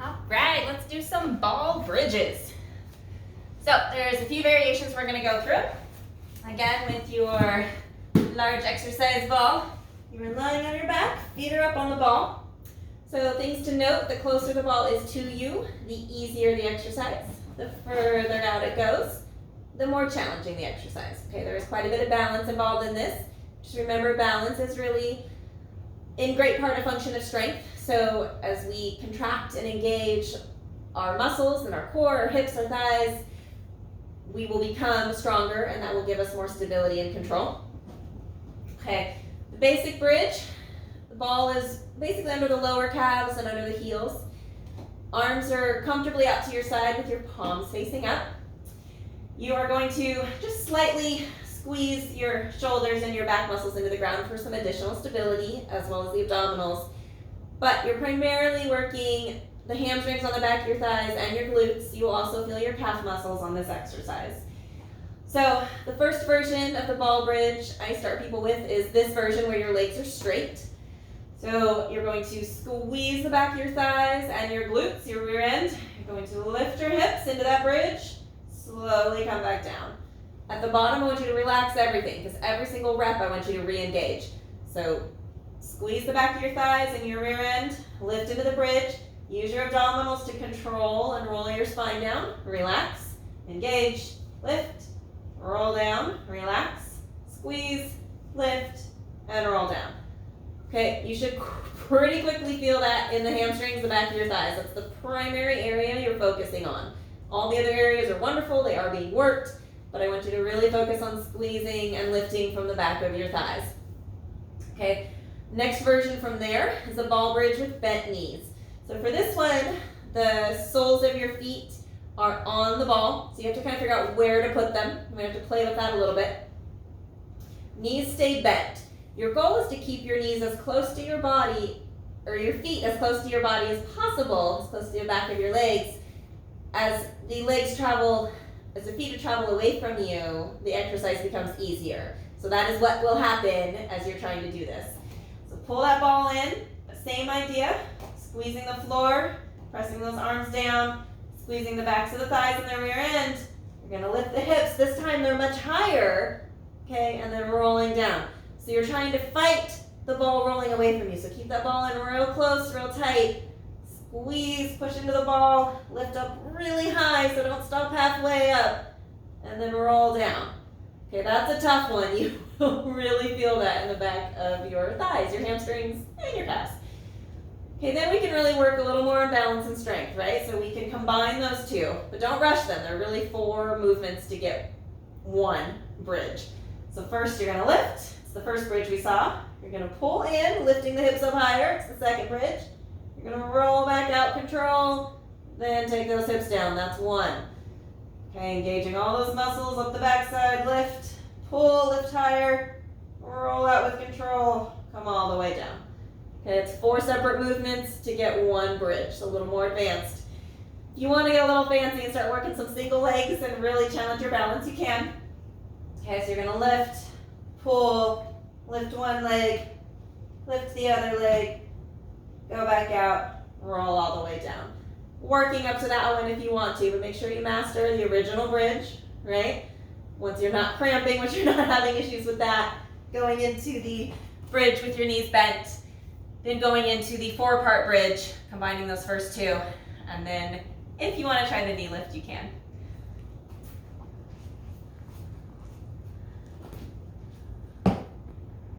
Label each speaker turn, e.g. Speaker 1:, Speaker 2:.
Speaker 1: All right, let's do some ball bridges. So there's a few variations we're going to go through. Again, with your large exercise ball, you're lying on your back, feet are up on the ball. So things to note, the closer the ball is to you, the easier the exercise. The further out it goes, the more challenging the exercise. Okay, there is quite a bit of balance involved in this. Just remember, balance is really in great part a function of strength. So as we contract and engage our muscles and our core, our hips, our thighs, we will become stronger, and that will give us more stability and control. Okay, the basic bridge, the ball is basically under the lower calves and under the heels. Arms are comfortably out to your side with your palms facing up. You are going to just slightly squeeze your shoulders and your back muscles into the ground for some additional stability, as well as the abdominals. But you're primarily working the hamstrings on the back of your thighs and your glutes. You will also feel your calf muscles on this exercise. So the first version of the ball bridge I start people with is this version where your legs are straight. So you're going to squeeze the back of your thighs and your glutes, your rear end. You're going to lift your hips into that bridge, slowly come back down. At the bottom, I want you to relax everything, because every single rep I want you to re-engage. So squeeze the back of your thighs and your rear end, lift into the bridge, use your abdominals to control and roll your spine down, relax, engage, lift, roll down, relax, squeeze, lift, and roll down. Okay, you should pretty quickly feel that in the hamstrings, the back of your thighs. That's the primary area you're focusing on. All the other areas are wonderful, they are being worked, but I want you to really focus on squeezing and lifting from the back of your thighs. Okay, next version from there is a ball bridge with bent knees. So for this one, the soles of your feet are on the ball, so you have to kind of figure out where to put them. You might have to play with that a little bit. Knees stay bent. Your goal is to keep your knees as close to your body, or your feet as close to your body as possible, as close to the back of your legs. As the legs travel, as the feet travel away from you, the exercise becomes easier. So that is what will happen as you're trying to do this. So pull that ball in, same idea, squeezing the floor, pressing those arms down, squeezing the backs of the thighs and the rear end. You're gonna lift the hips, this time they're much higher, okay, and then rolling down. So you're trying to fight the ball rolling away from you. So keep that ball in real close, real tight. Squeeze, push into the ball, lift up really high so don't stop halfway up, and then roll down. Okay, that's a tough one. You will really feel that in the back of your thighs, your hamstrings, and your calves. Okay, then we can really work a little more on balance and strength, right? So we can combine those two, but don't rush them. They're really 4 movements to get one bridge. So first you're gonna lift. It's the first bridge we saw. You're gonna pull in, lifting the hips up higher. It's the second bridge. You're gonna roll back out, control, then take those hips down. That's 1. Okay, engaging all those muscles up the backside, lift, pull, lift higher, roll out with control, come all the way down. Okay, it's 4 separate movements to get 1 bridge, so a little more advanced. If you want to get a little fancy and start working some single legs and really challenge your balance, you can. Okay, so you're gonna lift, pull, lift one leg, lift the other leg, go back out, roll all the way down. Working up to that one if you want to, but make sure you master the original bridge, right? Once you're not cramping, once you're not having issues with that, going into the bridge with your knees bent, then going into the 4-part bridge, combining those first 2, and then if you want to try the knee lift, you can.